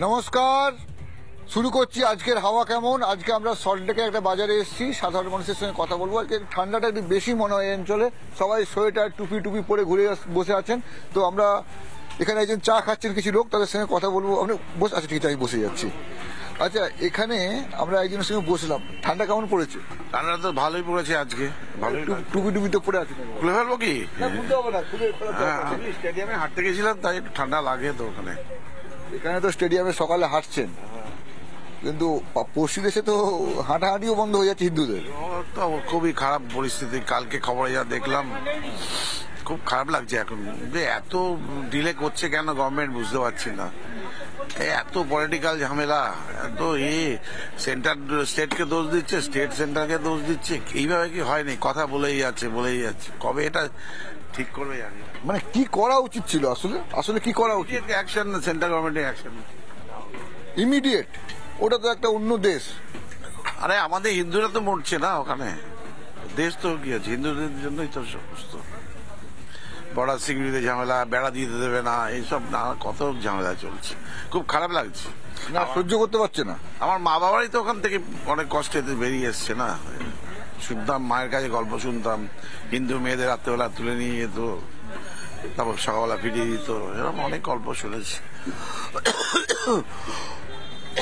নমস্কার, শুরু করছি আজকের হাওয়া কেমন। আজকে আমরা সল্টলেকে একটা বাজারে এসেছি, সাধারণ মানুষের সঙ্গে কথা বলবো। আজকে ঠান্ডাটা একটু বেশি মনে হয় এই অঞ্চলে, সবাই সোয়েটার টুপি টুপি পরে ঘুরে বসে আছেন। তো আমরা এখানে একজন চা খাচ্ছেন কিছু লোক, তাদের সঙ্গে কথা বলবো। আপনি বসে আচ্ছা ঠিক আছে, আমি বসে যাচ্ছি। আচ্ছা, এখানে আমরা একজনের সঙ্গে বসলাম। ঠান্ডা কেমন পড়েছে? ঠান্ডা তো ভালোই পড়েছে আজকে, ভালোই। টুপি টুপি তো পরে আছে, খুলে ফেলবো কি? খুলতে হবে না, আমি স্টেডিয়ামে হাঁটতে গেছিলাম, তাই একটু ঠান্ডা লাগে তো ওখানে। এখানে তো স্টেডিয়ামে সকালে হাঁটছেন, কিন্তু পশ্চিম দেশে তো হাঁটাহাঁটিও বন্ধ হয়ে যাচ্ছে হিন্দুদের। তো খুবই খারাপ পরিস্থিতি। কালকে খবরে যা দেখলাম, খুব খারাপ লাগছে এখন যে এত ডিলে করছে কেন গভর্নমেন্ট, বুঝতে পারছি না। এত পলিটিক্যাল ঝামেলা, এত সেন্টার স্টেটকে দোষ দিচ্ছে, স্টেট সেন্টারকে দোষ দিচ্ছে। এইভাবে কি হয়নি, কথা বলেই যাচ্ছে। কবে এটা ঠিক করবে জানি। মানে কি করা উচিত ছিল আসলে? আসলে কি করা উচিত? অ্যাকশন, সেন্ট্রাল গভর্নমেন্টের অ্যাকশন ইমিডিয়েট। ওটা তো একটা অন্য দেশ। আরে আমাদের হিন্দুরা তো মরছে না ওখানে, দেশ তো কি আছে, হিন্দুদের জন্যই তো সমস্ত বর্ডার সিকিউরিটি ঝামেলা, বেড়া দিতে দেবে না, এইসব না, কত ঝামেলা চলছে। খুব খারাপ লাগছে না, সহ্য করতে পারছে না। আমার মা বাবারই তো ওখান থেকে অনেক কষ্টে বেরিয়ে এসছে না। শুনতাম, মায়ের কাছে গল্প শুনতাম, হিন্দু মেয়েদের রাত্রেবেলা তুলে নিয়ে যেত, তারপর সকালবেলা ফিরিয়ে দিত, এরকম অনেক গল্প শুনেছি।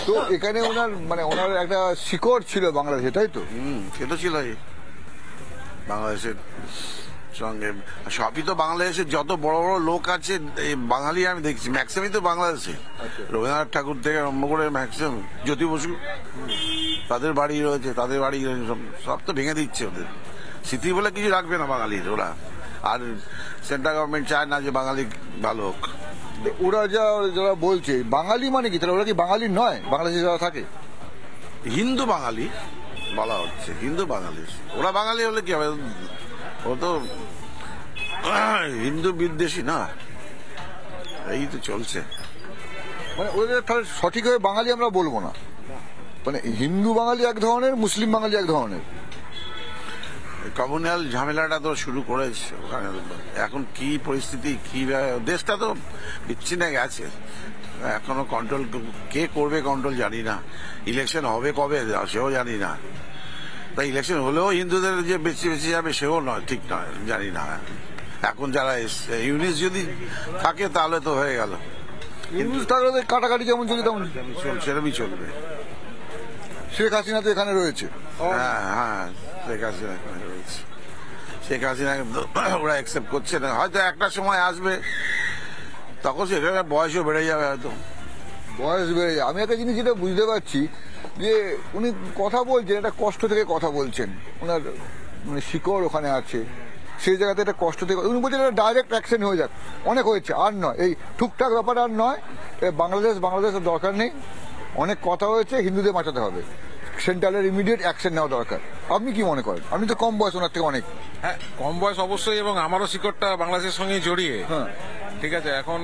তো এখানে ওনার একটা শিকড় ছিল বাংলাদেশে, তাই তো? সে তো ছিলই বাংলাদেশের সঙ্গে। সবই তো বাংলাদেশের যত বড় বড় লোক আছে, এই বাঙালি আমি দেখছি ম্যাক্সিমামই তো বাংলাদেশে। রবীন্দ্রনাথ ঠাকুর থেকে আরম্ভ করে ম্যাক্সিমাম, জ্যোতি বসু, তাদের বাড়ি রয়েছে, সব তো ভেঙে দিচ্ছে। ওদের স্মৃতি বলে কিছু রাখবে না বাঙালির ওরা। আর সেন্ট্রাল গভর্নমেন্ট চায় না যে বাঙালি ভালো হোক। ওরা যারা বলছে বাঙালি মানে কি, তাহলে ওরা কি বাঙালি নয়? বাংলাদেশে যারা থাকে হিন্দু বাঙালি বলা হচ্ছে, হিন্দু বাঙালি। ওরা বাঙালি হলে কি হবে? ও তো হিন্দু বিদ্বেষী না, এই তো চলছে। মানে ওদের তাহলে সঠিকভাবে বাঙালি আমরা বলবো না। মানে হিন্দু বাঙালি এক ধরনের, মুসলিম বাঙালি এক ধরনের। কমিউনাল ঝামেলাটা তো শুরু করেছে ওখানে। এখন কি পরিস্থিতি, কি দেশটা তো বিচ্ছিন্ন গেছে। এখনো কন্ট্রোল কে করবে, কন্ট্রোল জানি না। ইলেকশন হবে কবে সেও জানি না। তাই ইলেকশন হলেও হিন্দুদের যে বেশি বেশি যাবে সেও নয়, ঠিক নয়, জানি না। এখন যারা ইউনিস যদি থাকে তাহলে তো হয়ে গেল। ইউনিস থাকলে কাটাকাটি যেমন চলে তেমন সেরকমই চলবে। শেখ হাসিনা তো এখানে রয়েছে। হ্যাঁ, শেখ হাসিনা এখানে রয়েছে। শেখ হাসিনা ওরা অ্যাকসেপ্ট করছে না। হয়তো একটা সময় আসবে, তখন সেখানে বয়সও বেড়ে যাবে, হয়তো বয়স বেড়ে যায়। আমি একটা জিনিস যেটা বুঝতে পারছি যে উনি কথা বলছেন, একটা কষ্ট থেকে কথা বলছেন। ওনার মানে শিকড় ওখানে আছে, সেই জায়গাতে একটা কষ্ট থেকে উনি বলছেন একটা ডাইরেক্ট অ্যাকশন হয়ে যাক, অনেক হয়েছে, আর নয় এই টুকটাক ব্যাপার, আর নয়। বাংলাদেশের দরকার নেই, অনেক কথা হয়েছে, হিন্দুদের বাঁচাতে হবে, সেন্ট্রালের ইমিডিয়েট অ্যাকশন নেওয়া দরকার। আপনি কি মনে করেন? আপনি তো কম বয়স ওনার থেকে অনেক। হ্যাঁ, কম বয়স অবশ্যই, এবং আমারও শিকড়টা বাংলাদেশের সঙ্গে জড়িয়ে। হ্যাঁ, ঠিক আছে। এখন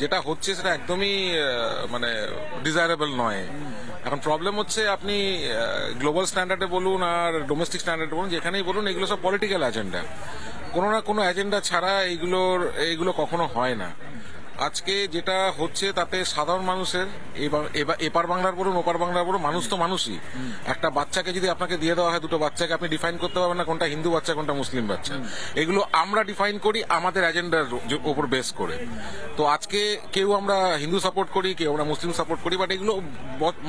যেটা হচ্ছে সেটা একদমই মানে ডিজায়ারেবল নয়। এখন প্রবলেম হচ্ছে, আপনি গ্লোবাল স্ট্যান্ডার্ডে বলুন আর ডোমেস্টিক স্ট্যান্ডার্ডে বলুন, যেখানেই বলুন, এগুলো সব পলিটিক্যাল এজেন্ডা। কোনো না কোনো এজেন্ডা ছাড়া এইগুলো কখনো হয় না। আজকে যেটা হচ্ছে তাতে সাধারণ মানুষের, এপার বাংলার বলুন ওপার বাংলার বলুন, মানুষ তো মানুষই। একটা বাচ্চাকে যদি আপনাকে দিয়ে দেওয়া হয়, দুটো বাচ্চাকে আপনি ডিফাইন করতে পারবেন না কোনটা হিন্দু বাচ্চা কোনটা মুসলিম বাচ্চা। এগুলো আমরা ডিফাইন করি আমাদের এজেন্ডার উপর বেস করে। তো আজকে কেউ আমরা হিন্দু সাপোর্ট করি, কেউ আমরা মুসলিম সাপোর্ট করি, বাট এগুলো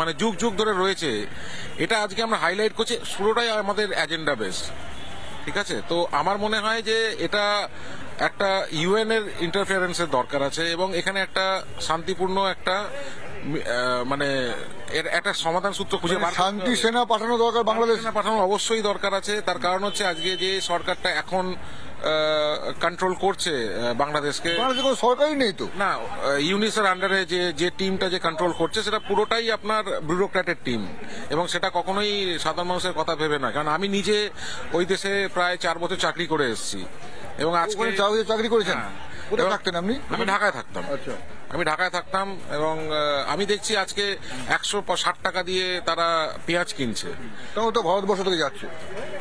মানে যুগ যুগ ধরে রয়েছে। এটা আজকে আমরা হাইলাইট করছি, পুরোটাই আমাদের এজেন্ডা বেস। ঠিক আছে। তো আমার মনে হয় যে এটা একটা ইউএন এর ইন্টারফিয়ারেন্সের দরকার আছে, এবং এখানে একটা শান্তিপূর্ণ একটা মানে এর একটা সমাধান সূত্র খুঁজে শান্তি সেনা পাঠানো দরকার, বাংলাদেশ পাঠানো অবশ্যই দরকার আছে। তার কারণ হচ্ছে আজকে যে সরকারটা এখন কন্ট্রোল করছে বাংলাদেশকে, কোনো সরকারই নেই তো না, ইউনিসের আন্ডারে যে টিমটা যে কন্ট্রোল করছে সেটা পুরোটাই আপনার ব্যুরোক্র্যাটের টিম, এবং সেটা কখনোই সাধারণ মানুষের কথা ভেবে নয়। কারণ আমি নিজে ওই দেশে প্রায় 4 বছর চাকরি করে এসেছি, এবং আজকে চাকরি করেছেন। কোথায় থাকতেন আপনি? আমি ঢাকায় থাকতাম। আচ্ছা। আমি ঢাকায় থাকতাম এবং আমি দেখছি আজকে 160 টাকা দিয়ে তারা পেঁয়াজ কিনছে। তাও তো ভারতবর্ষ থেকে যাচ্ছে।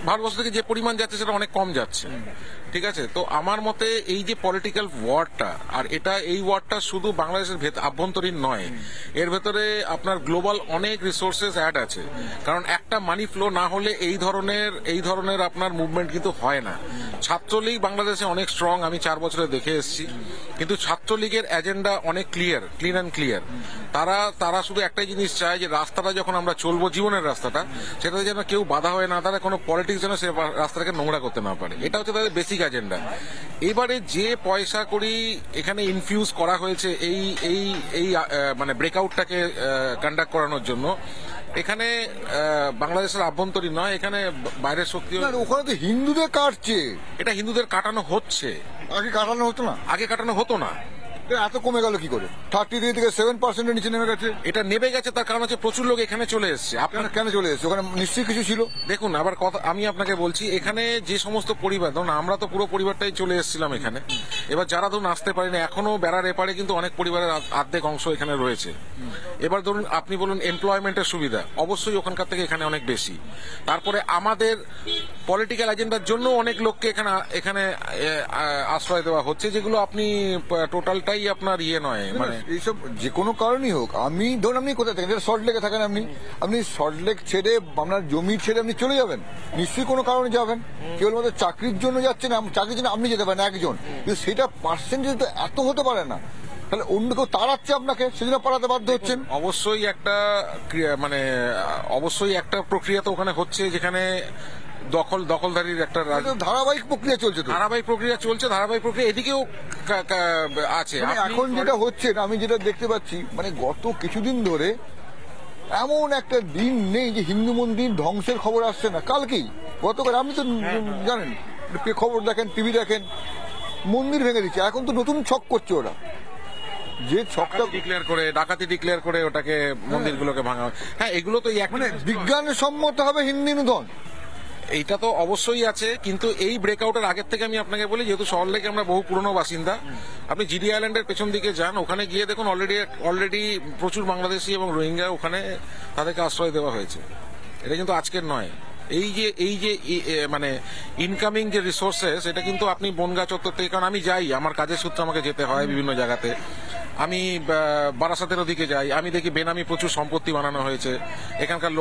ভারতবর্ষ থেকে যে পরিমাণ যাচ্ছে সেটা অনেক কম যাচ্ছে, ঠিক আছে। তো আমার মতে এই যে পলিটিক্যাল ওয়ারটা, আর এই ওয়ারটা শুধু বাংলাদেশের আভ্যন্তরীণ নয়, এর ভেতরে আপনার গ্লোবাল অনেক রিসোর্সেস অ্যাড আছে। কারণ একটা মানি ফ্লো না হলে এই ধরনের আপনার মুভমেন্ট কিন্তু হয় না। ছাত্রলীগ বাংলাদেশে অনেক স্ট্রং, আমি 4 বছরে দেখে এসেছি, কিন্তু ছাত্রলীগের এজেন্ডা অনেক ক্লিন অ্যান্ড ক্লিয়ার। তারা শুধু একটাই জিনিস চায় যে রাস্তাটা যখন আমরা চলবো, জীবনের রাস্তাটা, সেটাতে যেন কেউ বাধা হয়ে না দাঁড়ায়, কোনো পলিটিক্স যেন সে রাস্তাটাকে নোংরা করতে না পারে। এটা হচ্ছে তাদের বেসিক এজেন্ডা। এবারে যে পয়সা করি এখানে ইনফিউজ করা হয়েছে এই মানে ব্রেকআউটটাকে কন্ডাক্ট করানোর জন্য, এখানে বাংলাদেশের আভ্যন্তরীণ নয়, এখানে বাইরের শক্তি। ওখানে তো হিন্দুদের কাটছে। এটা হিন্দুদের কাটানো হচ্ছে, আগে কাটানো হতো না। আগে কাটানো হতো না। এত কমে গেল কি করে? 33 থেকে 7% নিচে নেমে গেছে। এটা নেমে গেছে, তার কারণ হচ্ছে প্রচুর লোক এখানে চলে এসছে। আপনার কেন চলে এসছে? ওখানে নিশ্চয়ই কিছু ছিল। দেখুন, আবার কথা আমি আপনাকে বলছি, এখানে যে সমস্ত পরিবার, ধরুন আমরা তো পুরো পরিবারটাই চলে এসেছিলাম এখানে। এবার যারা ধরুন আসতে পারেনি, এখনো বেড়ার এপারে কিন্তু অনেক পরিবারের অর্ধেক অংশ এখানে রয়েছে। এবার ধরুন আপনি বলুন এমপ্লয়মেন্টের সুবিধা অবশ্যই ওখানকার থেকে এখানে অনেক বেশি। তারপরে আমাদের পলিটিক্যাল এজেন্ডার জন্য অনেক লোককে এখানে আশ্রয় দেওয়া হচ্ছে, যেগুলো আপনি টোটালটাই আপনার নয়, মানে এইসব যে কোনো কারণই হোক। আমি ধরুন, আপনি কোথায় থাকেন? সল্টলেকে থাকেন, আপনি সল্টলেক ছেড়ে আপনার জমি ছেড়ে আপনি চলে যাবেন, নিশ্চয়ই কোনো কারণে যাবেন। কেবলমাত্র চাকরির জন্য যাচ্ছেন, চাকরির জন্য আপনি যেতে পারেন একজন, কিন্তু সেটা পার্সেন্টেজ তো এত হতে পারে না। তাহলে অন্য কেউ তাড়াচ্ছে আপনাকে, সেজন্য পালাতে বাধ্য হচ্ছেন। অবশ্যই একটা প্রক্রিয়া তো ওখানে হচ্ছে, যেখানে দখলদারির একটা ধারাবাহিক প্রক্রিয়া চলছে। ধারাবাহিক প্রক্রিয়া এদিকেও আছে। এখন যেটা হচ্ছে, আমি যেটা দেখতে পাচ্ছি, মানে গত কিছুদিন ধরে এমন একটা দিন নেই যে হিন্দু মন্দির ধ্বংসের খবর আসছে না। কালকেই, গতকাল, আপনি তো জানেন, খবর দেখেন, টিভি দেখেন, মন্দির ভেঙে দিচ্ছে। এখন তো নতুন ছক করছে ওরা, যে ছকটা ডাকাতি ডিক্লেয়ার করে ওটাকে মন্দিরগুলোকে ভাঙা। হ্যাঁ, এগুলো তো মানে বিজ্ঞানের সম্মত হবে হিন্দু নিধন, এইটা তো অবশ্যই আছে। কিন্তু এই ব্রেকআউটের আগের থেকে আমি আপনাকে বলি, যেহেতু সল্টলেকে আমরা বহু পুরনো বাসিন্দা, আপনি জিডি আইল্যান্ডের পেছন দিকে যান, ওখানে গিয়ে দেখুন অলরেডি প্রচুর বাংলাদেশি এবং রোহিঙ্গা ওখানে তাদেরকে আশ্রয় দেওয়া হয়েছে। এটা কিন্তু আজকের নয়। এই যে মানে ইনকামিং যে রিসোর্সেস, এটা কিন্তু আপনি বনগাঁ চত্বর থেকে, কারণ আমি যাই, আমার কাজের সূত্রে আমাকে যেতে হয় বিভিন্ন জায়গাতে, আমি বারাসাতের ওদিকে যাই, আমি দেখি বেনামি প্রচুর সম্পত্তি বানানো হয়েছে। এখানকার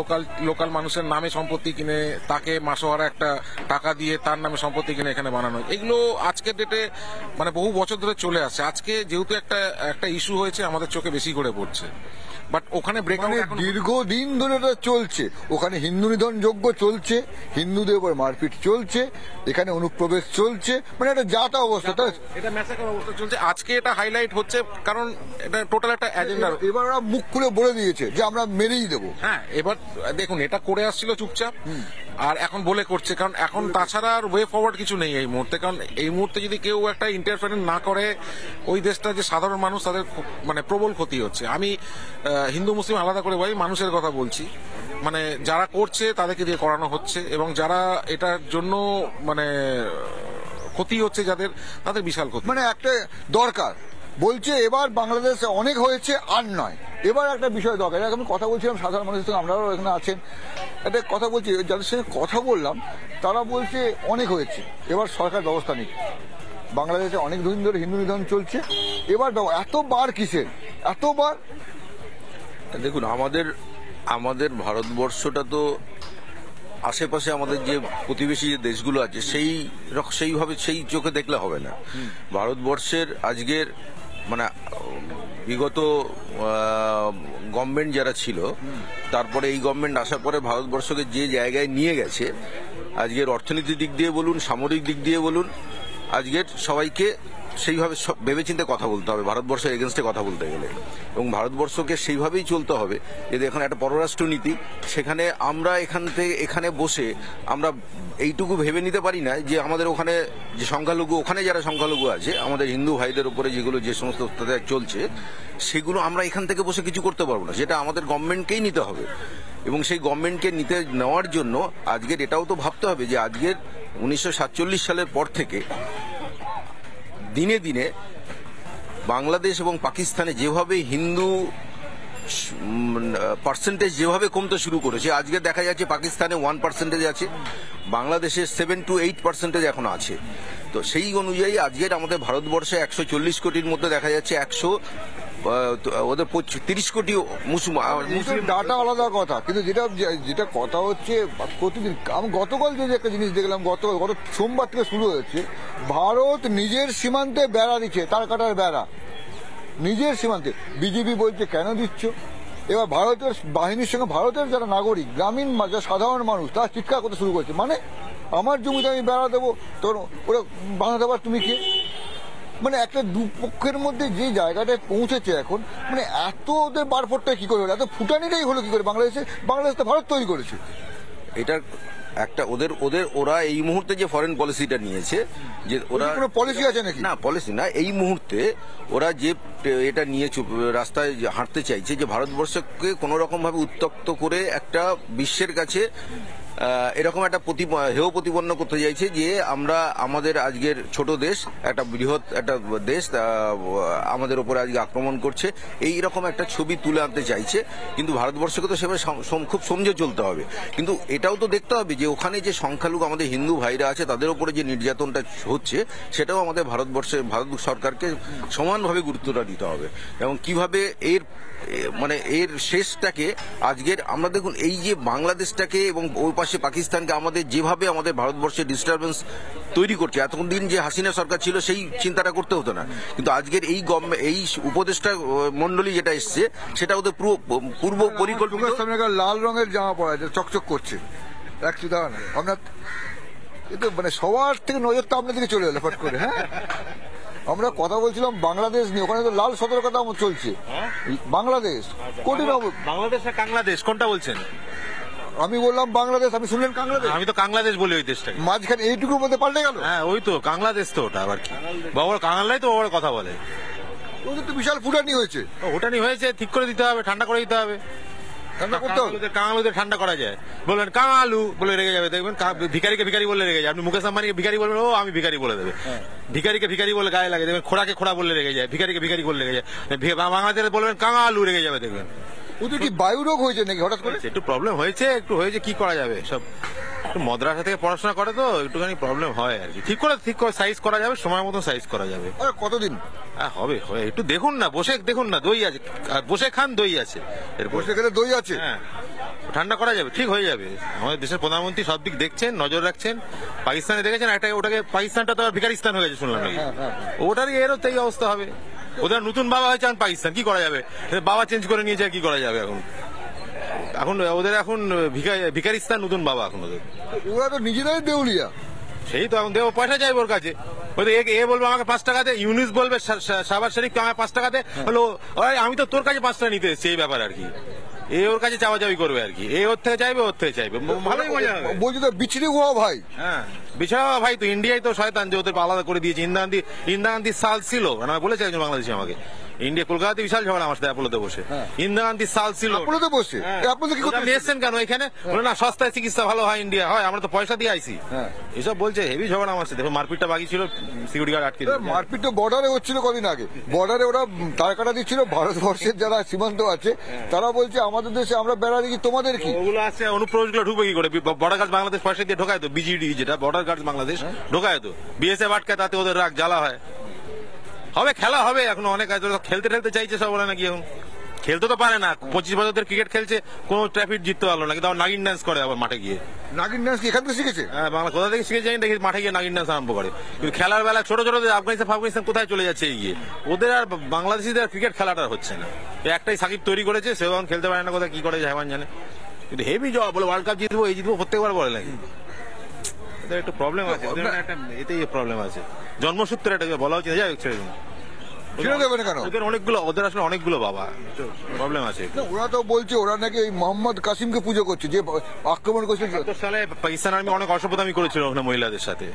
লোকাল মানুষের নামে সম্পত্তি কিনে, তাকে মাসোহারা একটা টাকা দিয়ে তার নামে সম্পত্তি কিনে এখানে বানানো। এগুলো আজকের ডেটে মানে বহু বছর ধরে চলে আসছে। আজকে যেহেতু একটা ইস্যু হয়েছে, আমাদের চোখে বেশি করে পড়ছে। বাট ওখানে দীর্ঘদিন ধরে এটা চলছে। ওখানে হিন্দু নিধন যজ্ঞ চলছে, হিন্দুদের উপর মারপিট চলছে, এখানে অনুপ্রবেশ চলছে, মানে একটা যাতা অবস্থা, এটা ম্যাসাকার অবস্থা চলছে। আজকে এটা হাইলাইট হচ্ছে কারণ এটা টোটাল একটা এজেন্ডা। এবার ওরা মুখ খুলে বলে দিয়েছে যে আমরা মেরেই দেবো। হ্যাঁ, এবার দেখুন, এটা করে আসছিল চুপচাপ, আর এখন বলে করছে, কারণ এখন তাছাড়া আর ওয়ে ফরওয়ার্ড কিছু নেই এই মুহূর্তে। কারণ এই মুহূর্তে যদি কেউ একটা ইন্টারফেয়ারেন্স না করে, ওই দেশটা যে সাধারণ মানুষ, তাদের মানে প্রবল ক্ষতি হচ্ছে। আমি হিন্দু মুসলিম আলাদা করে বলি, মানুষের কথা বলছি। মানে যারা করছে তাদেরকে দিয়ে করানো হচ্ছে, এবং যারা এটার জন্য মানে ক্ষতি হচ্ছে তাদের বিশাল ক্ষতি। মানে একটা দরকার বলছে, এবার বাংলাদেশে অনেক হয়েছে আর নয়, এবার একটা বিষয় দরকার। আমি কথা বলছিলাম সাধারণ মানুষের সঙ্গে, আপনারাও এখানে আছেন, একটা কথা বলছি, যাদের সঙ্গে কথা বললাম তারা বলছে অনেক হয়েছে, এবার সরকার ব্যবস্থা নিক। বাংলাদেশে অনেক দিন ধরে হিন্দু নিধন চলছে, এবার এতবার কিসের এতবার? দেখুন, আমাদের ভারতবর্ষটা তো আশেপাশে আমাদের যে প্রতিবেশী যে দেশগুলো আছে সেইভাবে সেই চোখে দেখলে হবে না। ভারতবর্ষের আজকের মানে বিগত গভর্নমেন্ট যারা ছিল, তারপরে এই গভর্নমেন্ট আসার পরে ভারতবর্ষকে যে জায়গায় নিয়ে গেছে, আজকের অর্থনীতির দিক দিয়ে বলুন, সামরিক দিক দিয়ে বলুন, আজকের সবাইকে সেইভাবে ভেবেচিন্তে কথা বলতে হবে ভারতবর্ষের এগেনস্টে কথা বলতে গেলে, এবং ভারতবর্ষকে সেইভাবেই চলতে হবে। যদি এখন একটা পররাষ্ট্র নীতি, সেখানে আমরা এখানে বসে আমরা এইটুকু ভেবে নিতে পারি না যে আমাদের ওখানে যে সংখ্যালঘু, ওখানে যারা সংখ্যালঘু আছে, আমাদের হিন্দু ভাইদের উপরে যেগুলো যে সমস্ত অত্যাচার চলছে, সেগুলো আমরা এখান থেকে বসে কিছু করতে পারবো না। সেটা আমাদের গভর্নমেন্টকেই নিতে হবে, এবং সেই গভর্নমেন্টকে নেওয়ার জন্য আজকের এটাও তো ভাবতে হবে যে আজকের 1947 সালের পর থেকে দিনে দিনে বাংলাদেশ এবং পাকিস্তানে যেভাবে হিন্দু পার্সেন্টেজ যেভাবে কমতে শুরু করেছে, আজকে দেখা যাচ্ছে পাকিস্তানে 1% আছে, বাংলাদেশে 7 to 8% এখন আছে। তো সেই অনুযায়ী আজকের আমাদের ভারতবর্ষে 140 কোটির মধ্যে দেখা যাচ্ছে ওদের 30 কোটি মুসলিম। ডাটা আলাদা কথা, কিন্তু যেটা কথা হচ্ছে প্রতিদিন আমি গতকাল যে একটা জিনিস দেখলাম, গত সোমবার থেকে শুরু হয়েছে, ভারত নিজের সীমান্তে বেড়া দিচ্ছে, তার কাটার বেড়া নিজের সীমান্তে। বিজেপি বলছে কেন দিচ্ছ? এবার ভারতের বাহিনীর সঙ্গে ভারতের যারা নাগরিক, গ্রামীণ যারা সাধারণ মানুষ, তারা চিৎকার করতে শুরু করেছে, মানে আমার জমিতে আমি বেড়া দেবো, তোর ওরা বাধা দেবার তুমি কে? মানে একটা দুপক্ষের মধ্যে যে জায়গাটায় পৌঁছেছে এখন, মানে এত ওদের বারফটটা কি করে হলো, এত ফুটানিটাই হলো কি করে বাংলাদেশে? বাংলাদেশ তো ভারত তৈরি করেছে। এটার একটা ওরা এই মুহূর্তে যে ফরেন পলিসিটা নিয়েছে, যে ওরা কোনো পলিসি আছে নাকি? না, পলিসি না, এই মুহূর্তে ওরা যে এটা নিয়ে রাস্তায় হাঁটতে চাইছে, যে ভারতবর্ষকে কোনো রকম ভাবে উত্তক্ত করে একটা বিশ্বের কাছে এরকম একটা হেয় প্রতিপন্ন করতে চাইছে যে আমরা আমাদের আজকের ছোট দেশ, একটা বৃহৎ একটা দেশ আমাদের উপরে আজকে আক্রমণ করছে, এই রকম একটা ছবি তুলে আনতে চাইছে। কিন্তু ভারতবর্ষকে তো সেভাবে খুব সমঝে চলতে হবে। কিন্তু এটাও তো দেখতে হবে যে ওখানে যে সংখ্যালঘু আমাদের হিন্দু ভাইরা আছে, তাদের উপরে যে নির্যাতনটা হচ্ছে, সেটাও আমাদের ভারত সরকারকে সমানভাবে গুরুত্বটা দিতে হবে। এবং কিভাবে এর শেষটাকে আজকের আমরা দেখুন, এই যে বাংলাদেশটাকে এবং ওই পাশে পাকিস্তানকে আমাদের যেভাবে আমাদের ভারতবর্ষে ডিস্টারবেন্স তৈরি করছে, এতদিন যে হাসিনা সরকার ছিল সেই চিন্তাটা করতে হতো না। কিন্তু আজকের এই উপদেষ্টা মন্ডলী যেটা এসছে, সেটা ওদের পূর্ব পরিকল্পিত। লাল রঙের জামা পরা আছে, চকচক করছে, একটু দাঁড়ান আপনার, কিন্তু মানে সবার থেকে নজরটা আপনার দিকে চলে এলো ফট করে। হ্যাঁ, আমরা কথা বলছিলাম বাংলাদেশ নিয়ে, ওখানে তো লাল সতর্কতা চলছে। বাংলাদেশ কোটি বাংলাদেশ না বাংলাদেশ কোনটা বলছেন? আমি বললাম বাংলাদেশ, আমি শুনলেন বাংলাদেশ। আমি তো বাংলাদেশ বলি ওই দেশটাকে, মাঝখানে এইটুকুর মধ্যে পাল্টে গেল। হ্যাঁ ওই তো বাংলাদেশ, তো ওটা আবার কি বাবার কাঙালাই তো বাবার কথা বলে। ওদের তো বিশাল ফুটানি হয়েছে। ওটানি হয়েছে, ঠিক করে দিতে হবে, ঠান্ডা করে দিতে হবে। কাঙালুদের ঠান্ডা করা যায়, বলবেন কাঙালু বলে রেগে যাবে, দেখবেন ভিখারিকে ভিখারি বলে রেগে যায়। আপনি মুকেশ আম্বানিকে ভিখারি বলবেন, ও আমি ভিখারি বলে দেবে। ভিখারিকে ভিখারি বলে গায়ে লাগে, দেখবেন খোড়াকে খোড়া বলে রেগে যায়, ভিখারিকে ভিখারি বলে রেগে যায়। বাংলাদেশে বলবেন কাঙালু, রেগে যাবে দেখবেন। ওদের কি বায়ু রোগ হয়েছে নাকি হঠাৎ করে? একটু প্রবলেম হয়েছে, কি করা যাবে, সব একটু মাদ্রাসা থেকে পড়াশোনা করে তো একটুখানি প্রবলেম হয় আর কি। ঠিক করে সাইজ করা যাবে, সময় মতো সাইজ করা যাবে। কতদিন হবে একটু দেখুন না, বসে দেখুন না, দই আছে, বসে খান, দই আছে, বসে খেলে দই আছে। হ্যাঁ, ঠান্ডা করা যাবে, ঠিক হয়ে যাবে। আমাদের দেশের প্রধানমন্ত্রী সব দিক দেখছেন, নজর রাখছেন। পাকিস্তানে দেখেছেন ওটাকে, পাকিস্তানটা তো ভিকারিস্তান হয়ে গেছে শুনলাম নাকি, ওটারই এরও তাই অবস্থা হবে। ওদের নতুন বাবা হয়েছে পাকিস্তান, কি করা যাবে? বাবা চেঞ্জ করে নিয়েছে, কি করা যাবে? এখন ওদের ভিকারিস্তান নতুন বাবা এখন ওদের। ওরা তো নিজেরাই দেউলিয়া। সেই তো, এখন দেবো, পয়সা চাইবে ওর কাছে। এ বলবে আমাকে 5 টাকাতে, ইউনিস বলবে শাহবাজ শরীফকে আমাকে 5 টাকাতে, হলো আমি তো তোর কাছে 5 টাকা নিতে এসেছি, এই ব্যাপার আর কি। ওর কাছে চাওয়াচাবি করবে আর কি, ওর থেকে চাইবে, ভালোই মজা হবে। বলছি তো বিছড়ে হওয়া ভাই। হ্যাঁ, বিছড়া ভাই তো ইন্ডিয়ায় তো শয়তান, যে ওদের আলাদা করে দিয়েছে। ইন্দিরা গান্ধী সাল ছিল, মানে বলেছে একজন বাংলাদেশি আমাকে, ইন্ডিয়া কলকাতাতে বিশাল ঝগড়া আমার সাথে অ্যাপোলোতে বসে। ইন্দিরা গান্ধী সাল ছিল, অ্যাপোলোতে বসে। অ্যাপোলো কি করতে এসেছেন কেন এখানে? বলে না, সস্তায় চিকিৎসা ভালো হয় ইন্ডিয়া, হয় আমরা তো পয়সা দিয়ে আইছি। এসব বলছে, হেভি ঝগড়া আমার সাথে। মারপিটটা বাকি ছিল, সিকিউরিটি গার্ড আটকে। মারপিট তো বর্ডারে হচ্ছিল কদিন আগে, বর্ডারে ওরা তার কাটা দিচ্ছিল। ভারতবর্ষের যারা সীমান্ত আছে তারা বলছে আমাদের দেশে আমরা বেড়া দিচ্ছি, তোমাদের কি? ওগুলো আছে, অনুপ্রবেশগুলো ঢুকবে কি করে? বর্ডার গার্ড বাংলাদেশ পয়সা দিয়ে ঢোকায় তো, বিজিডি যেটা বর্ডার গার্ড বাংলাদেশ ঢোকায় তো, বিএসএফ আটকায়, তাতে ওদের রাগ জ্বালা হয়। হবে, খেলা হবে, এখন অনেক খেলতে চাইছে সব, ওরা নাকি এখন খেলতে তো পারে না। 25 বছর ক্রিকেট খেলছে, কোন ট্রফি জিততে পারলো না, কিন্তু নাগিন ডান্স করে আবার মাঠে গিয়ে। নাগিন ডান্স কি এখান থেকে শিখেছে? হ্যাঁ, বাংলা কোথা থেকে শিখে যাই দেখি, মাঠে গিয়ে নাগিন ডান্স আরম্ভ করে। কিন্তু খেলার বেলা ছোট আফগানিস্তান কোথায় চলে যাচ্ছে এগিয়ে, ওদের আর বাংলাদেশিদের ক্রিকেট খেলাটা হচ্ছে না। একটাই সাকিব তৈরি করেছে, সেও এখন খেলতে পারে না, কোথায় কি করে হেমান জানে। কিন্তু হেভি জব বলে ওয়ার্ল্ড কাপ জিতবো, এই জিতবো প্রত্যেকবার বলে নাকি। এদের একটু প্রবলেম আছে, এতেই প্রবলেম আছে, জন্মসূত্রে এটা বলা উচিত। যাই হোক, ছেড়ে দিন, ওদের আসলে অনেকগুলো বাবা, প্রবলেম আছে। ওরা তো বলছে ওরা নাকি মোহাম্মদ কাসিমকে পুজো করছে, যে আক্রমণ করছে। ৭০ সালে পাকিস্তান আর্মি অনেক অসভ্যতামি করেছিল ওখানে মহিলাদের সাথে,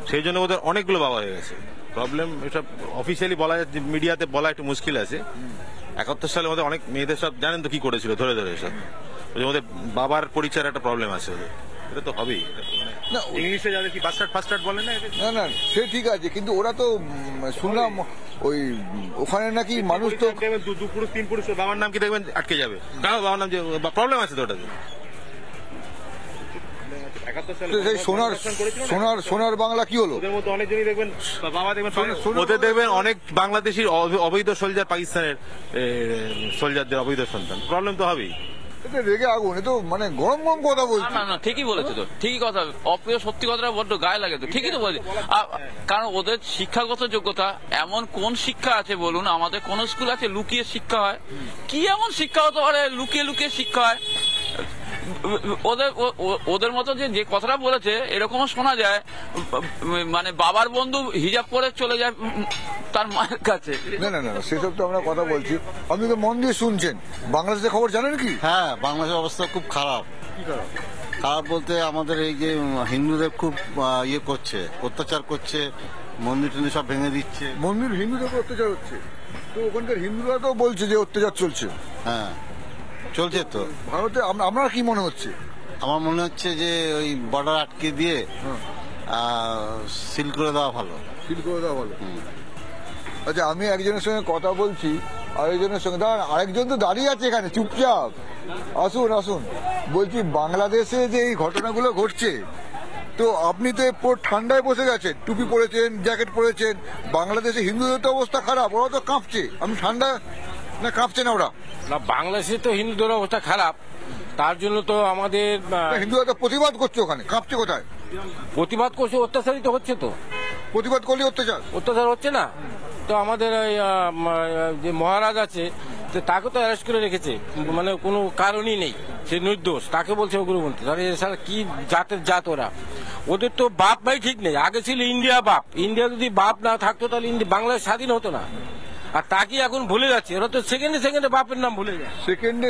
সেই জন্য ওদের অনেকগুলো বাবা হয়ে গেছে। প্রবলেম এটা অফিসিয়ালি বলা, মিডিয়াতে বলা একটু মুশকিল আছে। ৭১ সালে ওদের অনেক মেয়েদের সব জানেন তো কি করেছিল, ধরে সব ওদের বাবার পরিচয়ের একটা প্রবলেম আছে ওদের। এটা তো হবেই। না ইংলিশে যাদের কি ফাস্টার্ড বলে না এটা? না না সে ঠিক আছে, কিন্তু ওরা তো শুনলাম ওই ওখানে নাকি মানুষ তো দেখবেন দু পুরুষ তিন পুরুষ বাবার নাম কি দেখবেন আটকে যাবে, কারণ বাবার নাম যে প্রবলেম আছে তো ওটাতে। সেই সোনার বাংলা কি হলো? ওদের মধ্যে অনেকজনই দেখবেন বাবা দেখবেন ওদের দেখবেন অনেক বাংলাদেশির অবৈধ সোলজার, পাকিস্তানের সোলজারদের অবৈধ সন্তান, প্রবলেম তো হবেই। এটা রেগে আগুন, এ তো মানে গরম কথা বলছে। না ঠিকই বলেছে তো, ঠিকই কথা, অপ্রিয় সত্যি কথাটা বড্ড গায়ে লাগে তো, ঠিকই তো বলেছে। কারণ ওদের শিক্ষাগত যোগ্যতা এমন কোন শিক্ষা আছে বলুন, আমাদের কোন স্কুল আছে লুকিয়ে শিক্ষা হয়? কি এমন শিক্ষা হতে পারে লুকিয়ে শিক্ষা হয়? ওদের মতো যে কথাটা বলেছে এরকমও শোনা যায়, মানে বাবার বন্ধু হিজাব পরে চলে যায় তার মায়ের কাছে। না না না সেসব তো আমরা কথা বলছি, আপনি তো মন দিয়ে শুনছেন। বাংলাদেশের খবর জানেন কি? হ্যাঁ, বাংলাদেশের অবস্থা খুব খারাপ। খারাপ বলতে আমাদের এই যে হিন্দুদের খুব ইয়ে করছে, অত্যাচার করছে, মন্দির টন্দির সব ভেঙে দিচ্ছে। মন্দির হিন্দুদের উপর অত্যাচার হচ্ছে, তো ওখানকার হিন্দুরা তো বলছে যে অত্যাচার চলছে। হ্যাঁ চলছে তো। ভারতে আপনার কি মনে হচ্ছে? আমার মনে হচ্ছে যে ওই বর্ডার আটকে দিয়ে সিল করে দেওয়া ভালো। ফিল করে দেওয়া ভালো। আচ্ছা আমি একজনের সঙ্গে কথা বলছি, আরেকজনের সঙ্গে দাঁড়ান, আরেকজন তো দাঁড়িয়ে আছে এখানে চুপচাপ। আসুন বলছি বাংলাদেশে যে এই ঘটনাগুলো ঘটছে, তো আপনি তো ঠান্ডায় বসে গেছেন, টুপি পরেছেন, জ্যাকেট পরেছেন, বাংলাদেশে হিন্দুদের তো অবস্থা খারাপ, ওরা তো কাঁপছে। আপনি ঠান্ডা না কাঁপছে না ওরা? না, বাংলাদেশে তো হিন্দুদের অবস্থা খারাপ, তার জন্য তো আমাদের হিন্দুরা তো প্রতিবাদ করছে, ওখানে কাঁপছে কোথায়? প্রতিবাদ করছে, অত্যাচারিত হচ্ছে তো। প্রতিবাদ করলে অত্যাচার হচ্ছে না তো। আমাদের যে মহারাজ আছে তাকে তো অ্যারেস্ট করে রেখেছে, মানে কোনো কারণই নেই, সে নির্দোষ, তাকে বলছে উগ্রপন্থী। তাহলে এছাড়া কি জাত ওরা? ওদের তো বাপ ভাই ঠিক নেই। আগে ছিল ইন্ডিয়া বাপ, ইন্ডিয়া যদি বাপ না থাকতো তাহলে বাংলাদেশ স্বাধীন হতো না। আর তাকে এখন ভুলে যাচ্ছে, ওরা তো সেকেন্ডে বাপের নাম ভুলে যায়,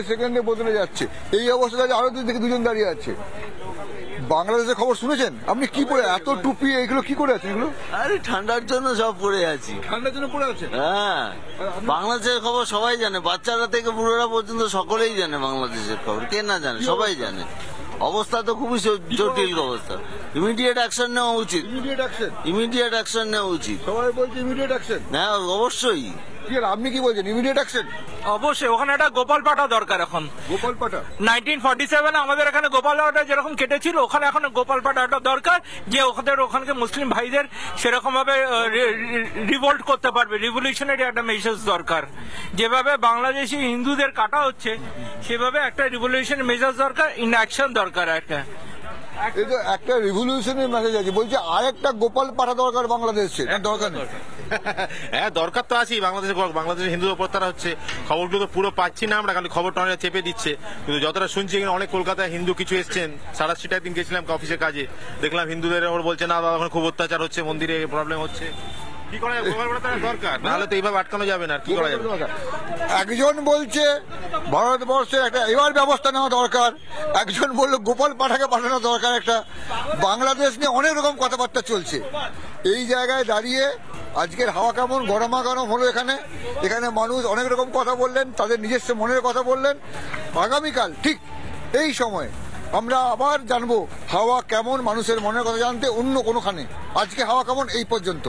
সেকেন্ডে বদলে যাচ্ছে। এই অবস্থায় আরো দুজন দাঁড়িয়ে আছে। বাংলাদেশের খবর শুনেছেন আপনি? কি পরে এত টুপি এগুলো কি করে আছেন এগুলো? আরে ঠান্ডার জন্য সব পরে আছি। ঠান্ডার জন্য পরে আছেন? হ্যাঁ, বাংলাদেশের খবর সবাই জানে, বাচ্চারা থেকে বুড়োরা পর্যন্ত সকলেই জানে বাংলাদেশের খবর। কে না জানে? সবাই জানে। অবস্থা তো খুবই জটিল অবস্থা। ইমিডিয়েট অ্যাকশন নেওয়া উচিত। ইমিডিয়েট অ্যাকশন নেওয়া উচিত। সবাই বলছে ইমিডিয়েট অ্যাকশন। হ্যাঁ অবশ্যই। আপনি কি বলছেন? ইমিডিয়েট অ্যাকশন অবশ্যই। ওখানে একটা গোপাল পাটা দরকার এখন। গোপাল পাটা 1947 আমাদের এখানে গোপাল পাটা যেরকম কেটেছিল, ওখানে এখন গোপাল পাটাটা দরকার, যে ওখানকে মুসলিম ভাইদের সেরকম ভাবে রিভোল্ট করতে পারবে। রিভলিউশনারি একটা মেসেজ দরকার। যেভাবে বাংলাদেশি হিন্দুদের কাটা হচ্ছে, সেভাবে একটা রিভলিউশনারি মেসেজ দরকার, ইন অ্যাকশন দরকার একটা। এই তো একটা রিভলিউশনের মেসেজ আছে, বলছে আরেকটা গোপাল পাঠা দরকার বাংলাদেশে। দরকার নেই? হ্যাঁ দরকার তো আছেই। বাংলাদেশের হিন্দুদের উপর তারা হচ্ছে, খবরগুলো তো পুরো পাচ্ছি না আমরা, খালি খবরটা অনেক চেপে দিচ্ছে। কিন্তু যতটা শুনছি এখানে অনেক কলকাতায় হিন্দু কিছু এসছেন, সারা সিটা একদিন গেছিলাম অফিসের কাজে, দেখলাম হিন্দুদের ওর বলছে না দাদা ওখানে খুব অত্যাচার হচ্ছে, মন্দিরে প্রবলেম হচ্ছে। কি করা যাবে? দরকার, নাহলে তো এইভাবে আটকানো যাবে না। কি করা যাবে? একজন বলছে ভারতবর্ষের একটা এবার ব্যবস্থা নেওয়া দরকার, একজন বললো গোপাল পাঠাকে পাঠানো দরকার। একটা বাংলাদেশ নিয়ে অনেক রকম কথাবার্তা চলছে। এই জায়গায় দাঁড়িয়ে আজকের হাওয়া কেমন গরমাগরম হলো এখানে মানুষ অনেক রকম কথা বললেন, তাদের নিজস্ব মনের কথা বললেন। আগামীকাল ঠিক এই সময় আমরা আবার জানবো হাওয়া কেমন, মানুষের মনের কথা জানতে অন্য কোনোখানে। আজকে হাওয়া কেমন এই পর্যন্ত।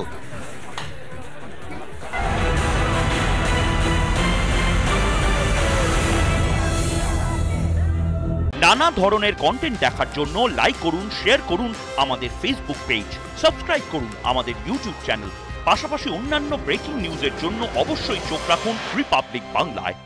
নানা ধরনের কন্টেন্ট দেখার জন্য লাইক করুন, শেয়ার করুন আমাদের ফেসবুক পেজ, সাবস্ক্রাইব করুন আমাদের ইউটিউব চ্যানেল। পাশাপাশি অন্যান্য ব্রেকিং নিউজের জন্য অবশ্যই চোখ রাখুন রিপাবলিক বাংলায়।